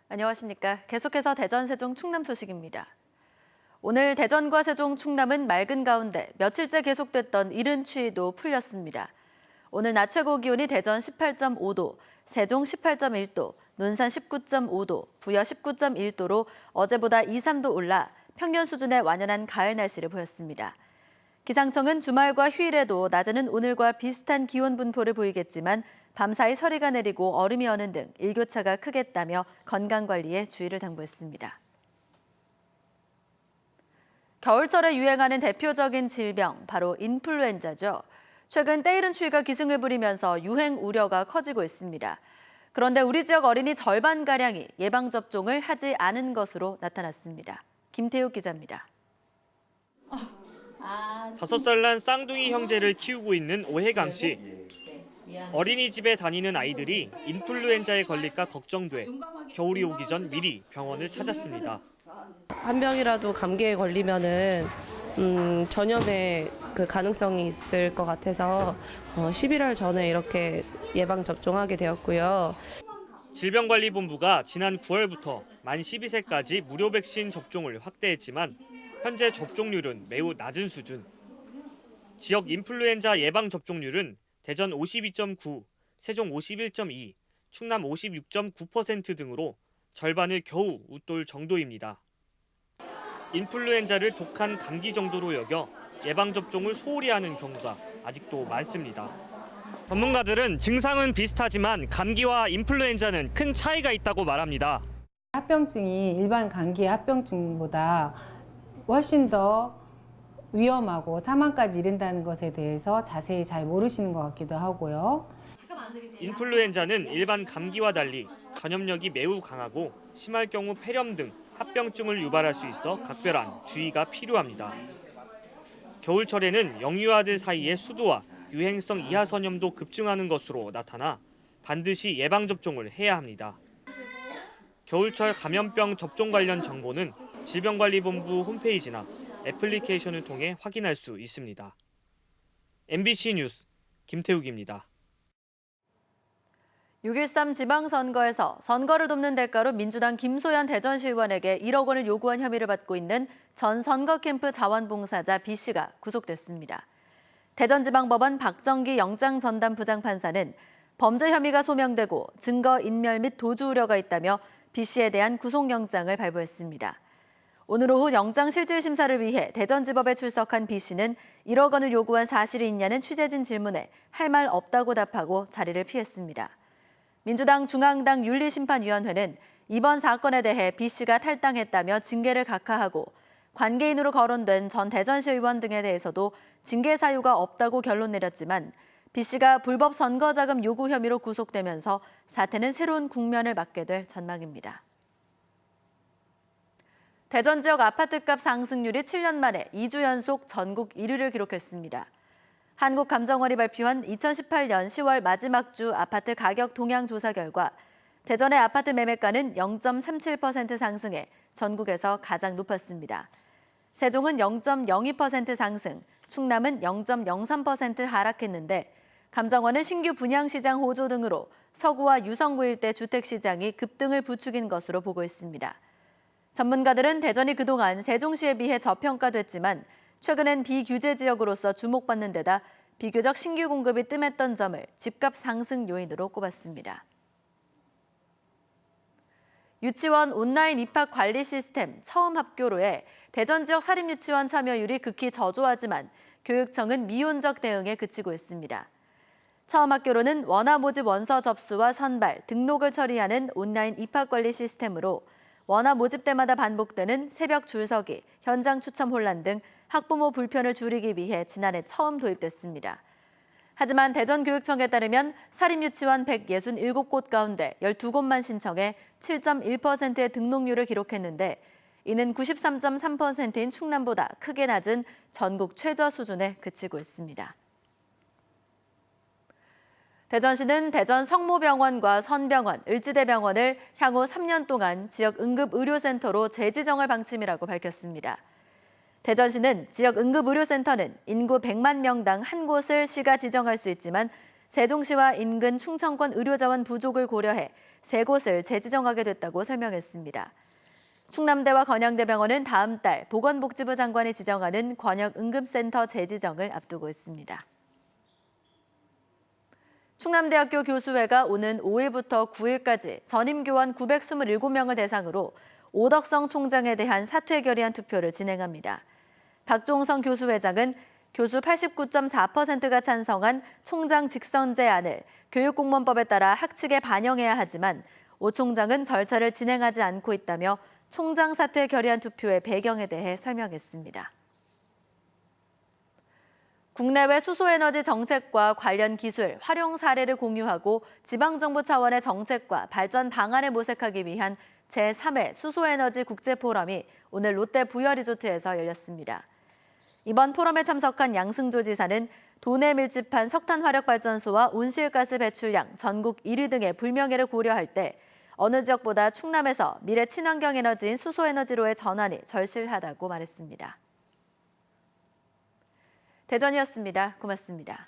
안녕하십니까. 계속해서 대전, 세종, 충남 소식입니다. 오늘 대전과 세종, 충남은 맑은 가운데 며칠째 계속됐던 이른 추위도 풀렸습니다. 오늘 낮 최고 기온이 대전 18.5도, 세종 18.1도, 논산 19.5도, 부여 19.1도로 어제보다 2, 3도 올라 평년 수준에 완연한 가을 날씨를 보였습니다. 기상청은 주말과 휴일에도 낮에는 오늘과 비슷한 기온 분포를 보이겠지만 밤사이 서리가 내리고 얼음이 어는 등 일교차가 크겠다며 건강관리에 주의를 당부했습니다. 겨울철에 유행하는 대표적인 질병, 바로 인플루엔자죠. 최근 때이른 추위가 기승을 부리면서 유행 우려가 커지고 있습니다. 그런데 우리 지역 어린이 절반가량이 예방접종을 하지 않은 것으로 나타났습니다. 김태욱 기자입니다. 5살 난 쌍둥이 형제를 키우고 있는 오혜강 씨. 어린이집에 다니는 아이들이 인플루엔자에 걸릴까 걱정돼 겨울이 오기 전 미리 병원을 찾았습니다. 한 병이라도 감기에 걸리면은 전염의 그 가능성이 있을 것 같아서 11월 전에 이렇게 예방 접종하게 되었고요. 질병관리본부가 지난 9월부터 만 12세까지 무료 백신 접종을 확대했지만 현재 접종률은 매우 낮은 수준. 지역 인플루엔자 예방 접종률은 대전 52.9, 세종 51.2, 충남 56.9% 등으로 절반을 겨우 웃돌 정도입니다. 인플루엔자를 독한 감기 정도로 여겨 예방접종을 소홀히 하는 경우가 아직도 많습니다. 전문가들은 증상은 비슷하지만 감기와 인플루엔자는 큰 차이가 있다고 말합니다. 합병증이 일반 감기의 합병증보다 훨씬 더 위험하고 사망까지 이른다는 것에 대해서 자세히 잘 모르시는 것 같기도 하고요. 인플루엔자는 일반 감기와 달리 전염력이 매우 강하고 심할 경우 폐렴 등 합병증을 유발할 수 있어 각별한 주의가 필요합니다. 겨울철에는 영유아들 사이의 수두와 유행성 이하선염도 급증하는 것으로 나타나 반드시 예방접종을 해야 합니다. 겨울철 감염병 접종 관련 정보는 질병관리본부 홈페이지나 애플리케이션을 통해 확인할 수 있습니다. MBC 뉴스 김태욱입니다. 6.13 지방선거에서 선거를 돕는 대가로 민주당 김소연 대전시의원에게 1억 원을 요구한 혐의를 받고 있는 전 선거캠프 자원봉사자 B씨가 구속됐습니다. 대전지방법원 박정기 영장전담 부장판사는 범죄 혐의가 소명되고 증거 인멸 및 도주 우려가 있다며 B씨에 대한 구속영장을 발부했습니다. 오늘 오후 영장실질심사를 위해 대전지법에 출석한 B씨는 1억 원을 요구한 사실이 있냐는 취재진 질문에 할 말 없다고 답하고 자리를 피했습니다. 민주당 중앙당 윤리심판위원회는 이번 사건에 대해 B씨가 탈당했다며 징계를 각하하고 관계인으로 거론된 전 대전시 의원 등에 대해서도 징계 사유가 없다고 결론 내렸지만 B씨가 불법 선거자금 요구 혐의로 구속되면서 사태는 새로운 국면을 맞게 될 전망입니다. 대전 지역 아파트값 상승률이 7년 만에 2주 연속 전국 1위를 기록했습니다. 한국감정원이 발표한 2018년 10월 마지막 주 아파트 가격 동향 조사 결과 대전의 아파트 매매가는 0.37% 상승해 전국에서 가장 높았습니다. 세종은 0.02% 상승, 충남은 0.03% 하락했는데 감정원은 신규 분양시장 호조 등으로 서구와 유성구 일대 주택시장이 급등을 부추긴 것으로 보고 있습니다. 전문가들은 대전이 그동안 세종시에 비해 저평가됐지만 최근엔 비규제 지역으로서 주목받는 데다 비교적 신규 공급이 뜸했던 점을 집값 상승 요인으로 꼽았습니다. 유치원 온라인 입학 관리 시스템 처음 합교로에 대전 지역 사립유치원 참여율이 극히 저조하지만 교육청은 미온적 대응에 그치고 있습니다. 처음 학교로는 원화 모집 원서 접수와 선발, 등록을 처리하는 온라인 입학 관리 시스템으로 원화 모집 때마다 반복되는 새벽 줄서기, 현장 추첨 혼란 등 학부모 불편을 줄이기 위해 지난해 처음 도입됐습니다. 하지만 대전교육청에 따르면 사립유치원 167곳 가운데 12곳만 신청해 7.1%의 등록률을 기록했는데 이는 93.3%인 충남보다 크게 낮은 전국 최저 수준에 그치고 있습니다. 대전시는 대전 성모병원과 선병원, 을지대병원을 향후 3년 동안 지역 응급의료센터로 재지정할 방침이라고 밝혔습니다. 대전시는 지역 응급의료센터는 인구 100만 명당 한 곳을 시가 지정할 수 있지만 세종시와 인근 충청권 의료자원 부족을 고려해 3곳을 재지정하게 됐다고 설명했습니다. 충남대와 건양대병원은 다음 달 보건복지부 장관이 지정하는 권역응급센터 재지정을 앞두고 있습니다. 충남대학교 교수회가 오는 5일부터 9일까지 전임교원 927명을 대상으로 오덕성 총장에 대한 사퇴 결의안 투표를 진행합니다. 박종성 교수회장은 교수 89.4%가 찬성한 총장 직선제안을 교육공무원법에 따라 학칙에 반영해야 하지만 오 총장은 절차를 진행하지 않고 있다며 총장 사퇴 결의안 투표의 배경에 대해 설명했습니다. 국내외 수소에너지 정책과 관련 기술, 활용 사례를 공유하고 지방정부 차원의 정책과 발전 방안을 모색하기 위한 제3회 수소에너지 국제포럼이 오늘 롯데 부여리조트에서 열렸습니다. 이번 포럼에 참석한 양승조 지사는 도내 밀집한 석탄화력발전소와 온실가스 배출량 전국 1위 등의 불명예를 고려할 때 어느 지역보다 충남에서 미래 친환경 에너지인 수소에너지로의 전환이 절실하다고 말했습니다. 대전이었습니다. 고맙습니다.